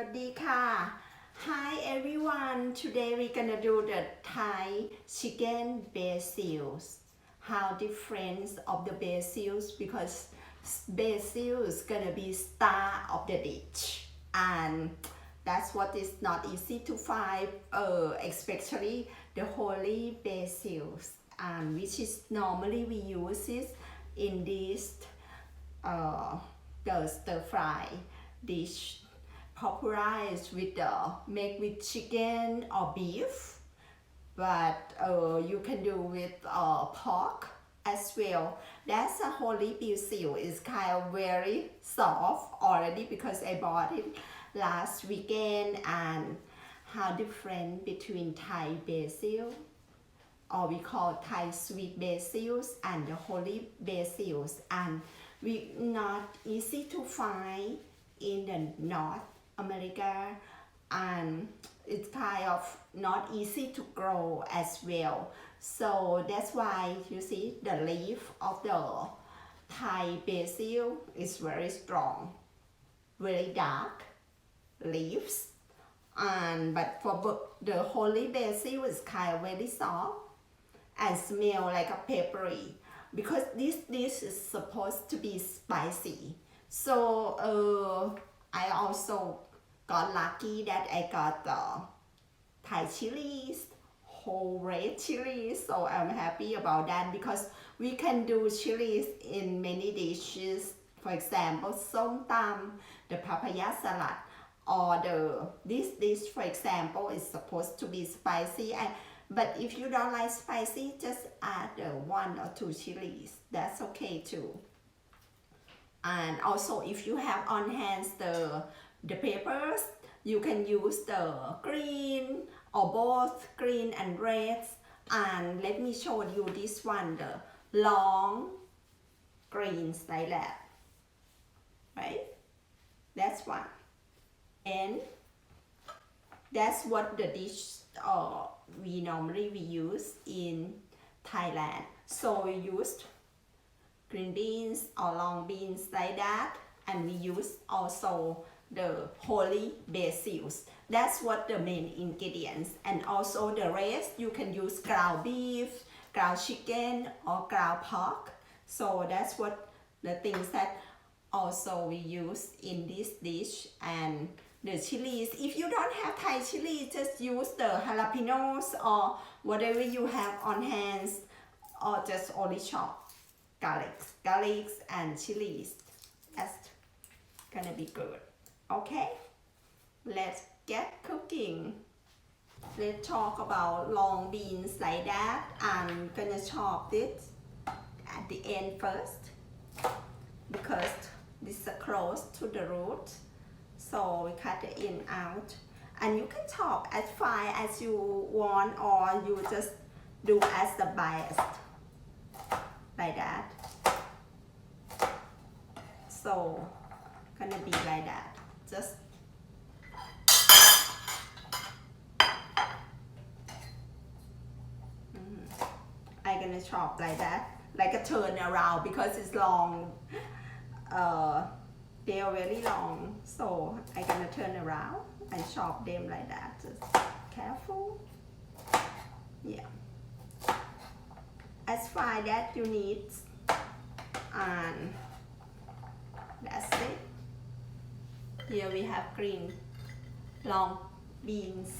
วัสดีค่ะ Hi everyone today we're gonna do the Thai chicken basils how different of the basils because basil is gonna be star of the dish and that's what is not easy to find especially the holy basils and which is normally we use it in this the stir fry dish popularized with make with chicken or beef but you can do with pork as well. That's a holy basil. It's kind of very soft already because I bought it last weekend. And how different between Thai basil or we call Thai sweet basils and the holy basils, and we not easy to find in the North America, and it's kind of not easy to grow as well. So that's why you see the leaf of the Thai basil is very strong, very dark leaves, and but for the holy basil is kind of very soft and smell like a peppery because this dish is supposed to be spicy. So I also got lucky that I got Thai chilies, whole red chilies, so I'm happy about that because we can do chilies in many dishes. For example, som tam, the papaya salad, or this dish for example is supposed to be spicy. But if you don't like spicy, just add 1 or 2 chilies. That's okay too. And also if you have on hand the peppers, you can use the green or both green and red. And let me show you this one, the long greens like that, right? That's one. And that's what the dish we normally use in Thailand. So we used green beans or long beans like that, and we use also the holy basils. That's what the main ingredients. And also the rest you can use ground beef, ground chicken, or ground pork. So that's what the things that also we use in this dish. And the chilies, if you don't have Thai chili, just use the jalapenos or whatever you have on hand, or just only chop garlic and chilies. That's gonna be good. Okay, let's get cooking. Let's talk about long beans like that. I'm gonna chop it at the end first because this is close to the root, so we cut the in out. And you can chop as fine as you want, or you just do as the best like that. So gonna be like that. Just I'm gonna chop like that, like a turn around because it's long. They are very long, so I'm gonna turn around and chop them like that. Just careful. Yeah. As far that you need, and that's it. Here we have green long beans.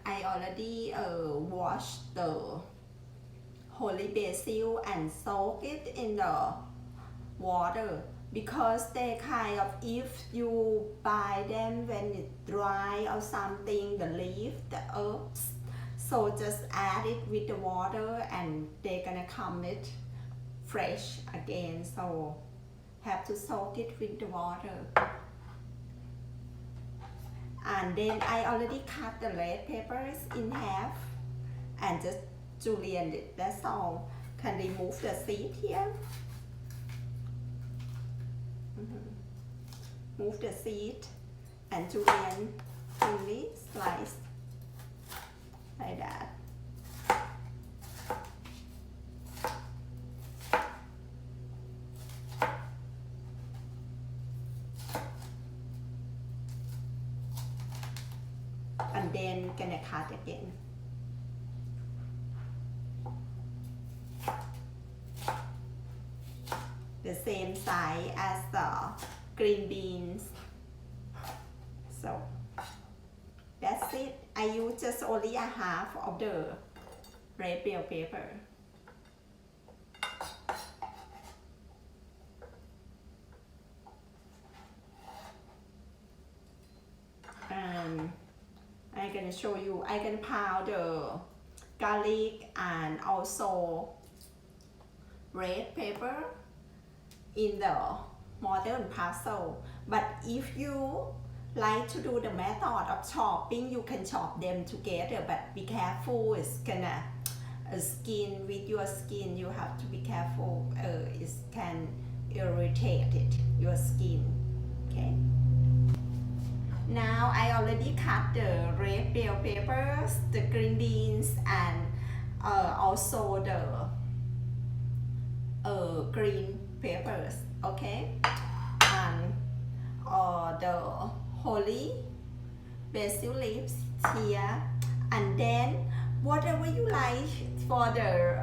I already washed the holy basil and soak it in the water because they kind of, if you buy them when it's dry or something, the leaf, the herbs, so just add it with the water and they're gonna come it fresh again, so have to soak it with the water. And then I already cut the red peppers in half and just julienne it, that's all. Can remove the seed here. Move the seed and julienne thinly slice like that. And then gonna cut again. The same size as the green beans. So that's it. I use just only a half of the red bell pepper. And I'm gonna show you, I'm gonna pound the garlic and also red pepper in the mortar and pestle. But if you like to do the method of chopping, you can chop them together, but be careful, it's gonna skin with your skin. You have to be careful, it can irritate your skin. Okay, now I already cut the red bell peppers, the green beans, and also the green peppers. Okay, and the holy basil leaves here, and then whatever you like for the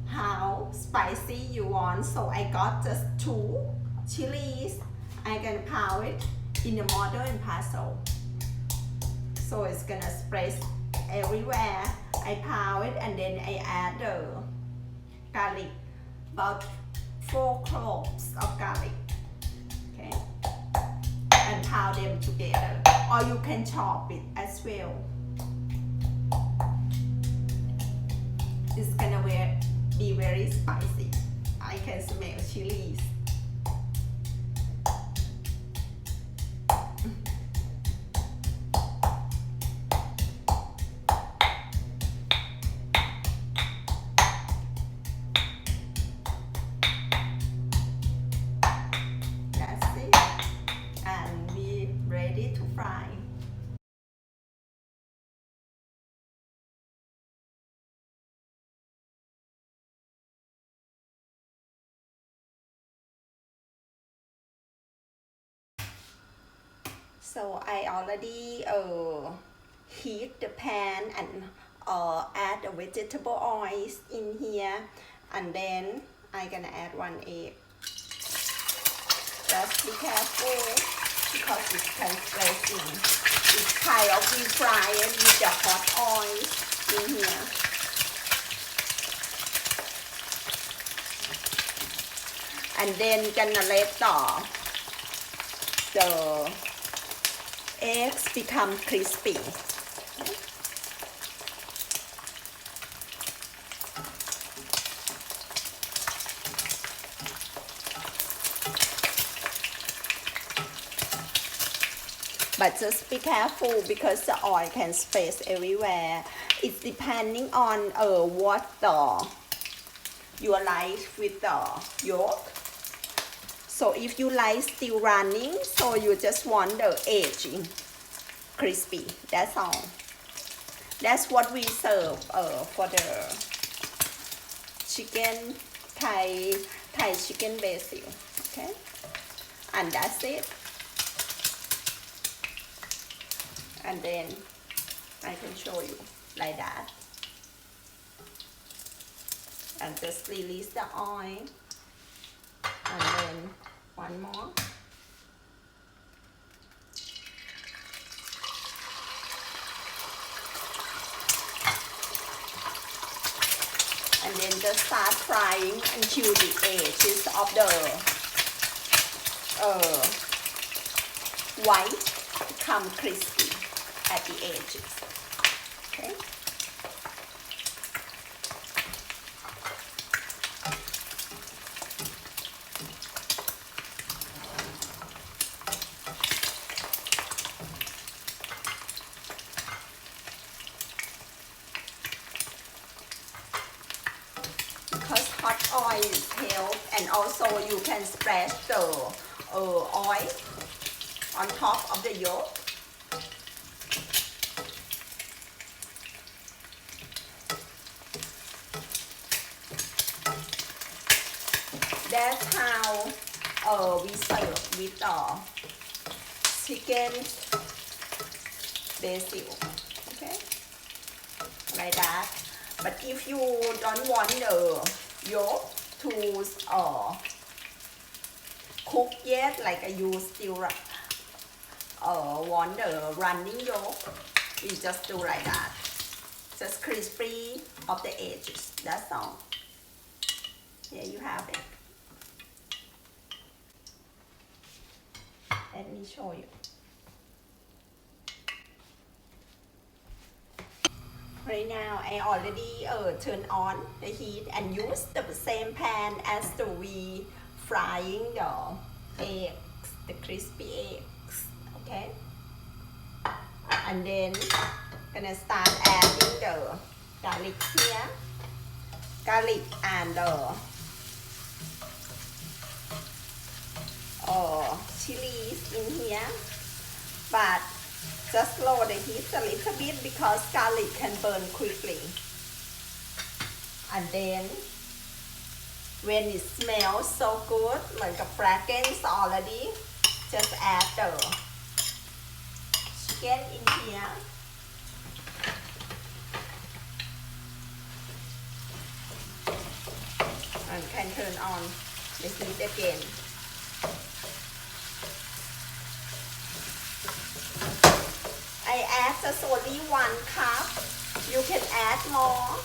how spicy you want. So I got just 2 chilies. I can pound it in the mortar and pestle, so it's gonna spread everywhere. I pound it and then I add the garlic, about 4 cloves of garlic. Okay, and pound them together, or you can chop it as well. It's gonna be very spicy. I can smell chilies. That's it, and we ready to fry. So I already heat the pan and add the vegetable oils in here, and then I'm gonna add 1 egg. Just be careful because it can spread in. It's kind of refry it with the hot oil in here. And then gonna let the eggs become crispy. But just be careful because the oil can spread everywhere. It's depending on what you like with the yolk. So if you like still running, so you just want the edge crispy. That's all. That's what we serve for the chicken Thai chicken basil. Okay, and that's it. And then I can show you like that. And just release the oil. And then one more. And then just start frying until the edges of the white become crispy at the edges. Okay. Because hot oil is help, and also you can spread the oil on top of the yolk. that's how we serve with chicken basil, okay, like that. But if you don't want the yolk to cook yet, like you still want the running yolk, you just do like that, just crispy of the edges, that's all. Here you have it. Let me show you. Right now I already turn on the heat and use the same pan as we frying the eggs, the crispy eggs, okay? And then gonna start adding the garlic here, garlic and the chilies in here, but just lower the heat a little bit because garlic can burn quickly. And then when it smells so good, เหมือนกับ fragrance already, just add the chicken in here. And can turn on the heat again. I add just only 1 cup. You can add more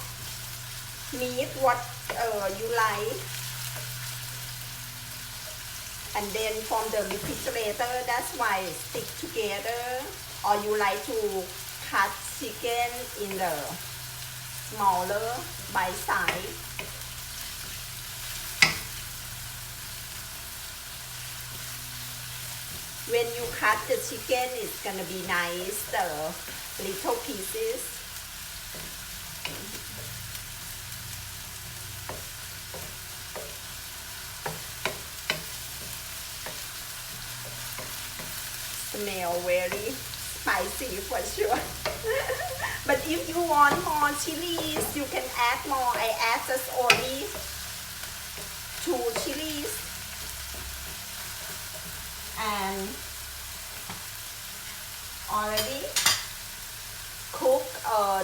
meat what you like. And then from the refrigerator, that's why it stick together. Or you like to cut chicken in the smaller bite size. When you cut the chicken, it's gonna be nice, little pieces. Smell very spicy for sure. But if you want more chilies, you can add more. I add just only 2 chilies. And already cook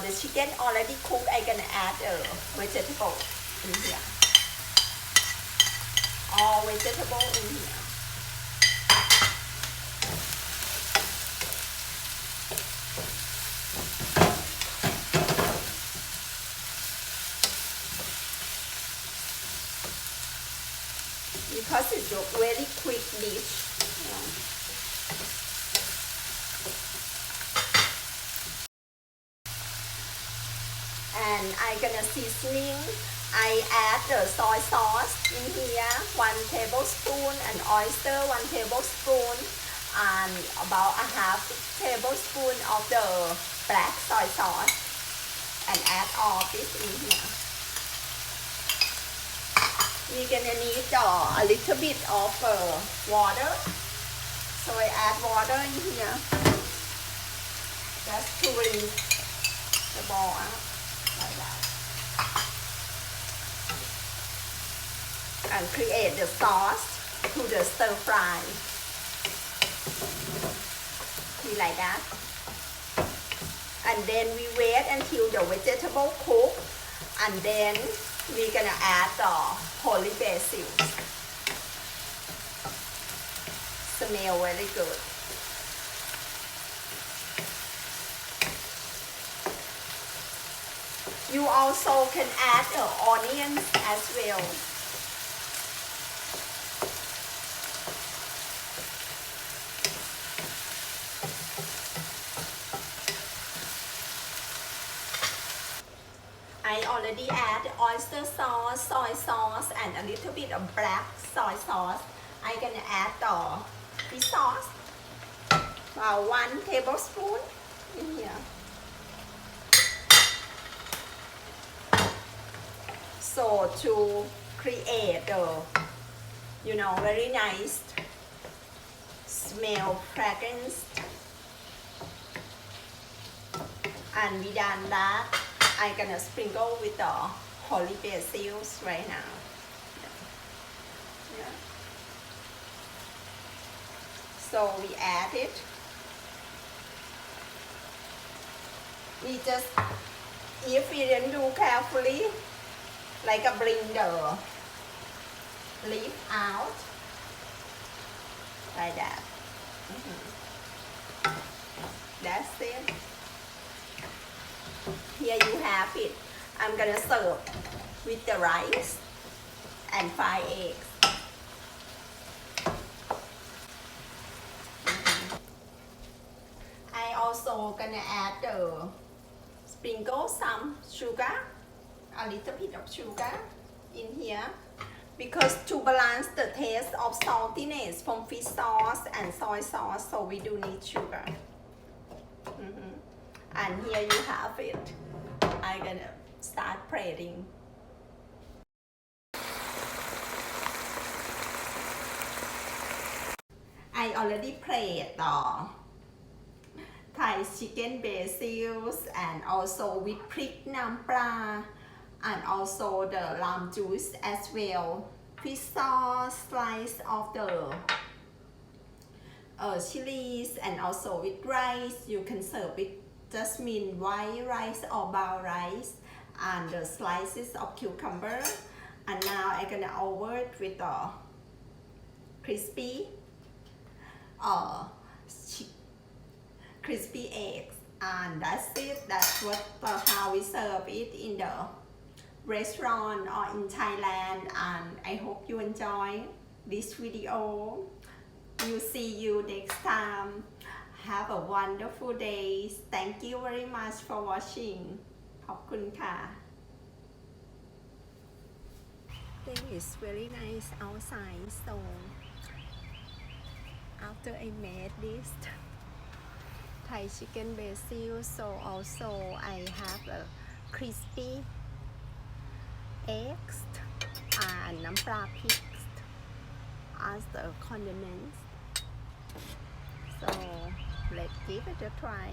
the chicken already cooked. I gonna add vegetable in here. All vegetable in here. Because it's a very quick dish. And I'm gonna seasoning. I add the soy sauce in here, 1 tablespoon, and oyster 1 tablespoon, and about a half tablespoon of the black soy sauce, and add all this in here. We're gonna need a little bit of water, so I add water in here, just to rinse the ball out like that, and create the sauce to the stir fry. See like that, and then we wait until the vegetable cook, and then we're gonna add the holy basil. Smell very good. You also can add onions as well. I already add oyster sauce, soy sauce, and a little bit of black soy sauce. I'm gonna add the fish sauce, about 1 tablespoon in here. So to create the, very nice smell, fragrance, and we done that. I'm gonna sprinkle with the holy basils right now. so we add it. We just, if we didn't do carefully, like a blender, leave out like that. That's it. Here you have it. I'm gonna serve with the rice and fried eggs. I also gonna add the sprinkle some sugar, a little bit of sugar in here, because to balance the taste of saltiness from fish sauce and soy sauce, so we do need sugar. And here you have it. I'm gonna start plating. I already played the Thai chicken basils and also with พริกน้ำปลา and also the lime juice as well. Fish sauce, slice of the chilies, and also with rice. You can serve with jasmine white rice or brown rice, and the slices of cucumber. And now I'm gonna over it with the crispy eggs, and that's it. That's what how we serve it in the restaurant or in Thailand, and I hope you enjoy this video. We'll see you next time. Have a wonderful day. Thank you very much for watching. ขอบคุณค่ะ It is very nice outside, so after I made this Thai chicken basil, so also I have a crispy eggs and น้ำปลาพริก as the condiments. So let's give it a try.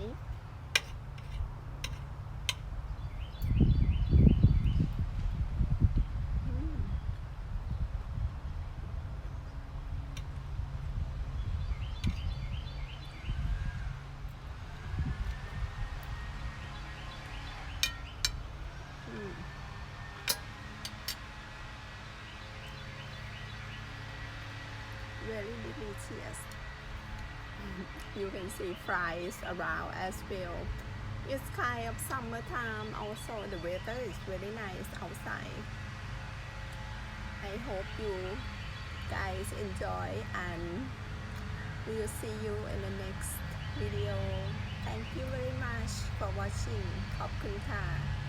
Very delicious. You can see fries around as well. It's kind of summertime. Also the weather is very nice outside. I hope you guys enjoy, and we'll see you in the next video. Thank you very much for watching. ขอบคุณค่ะ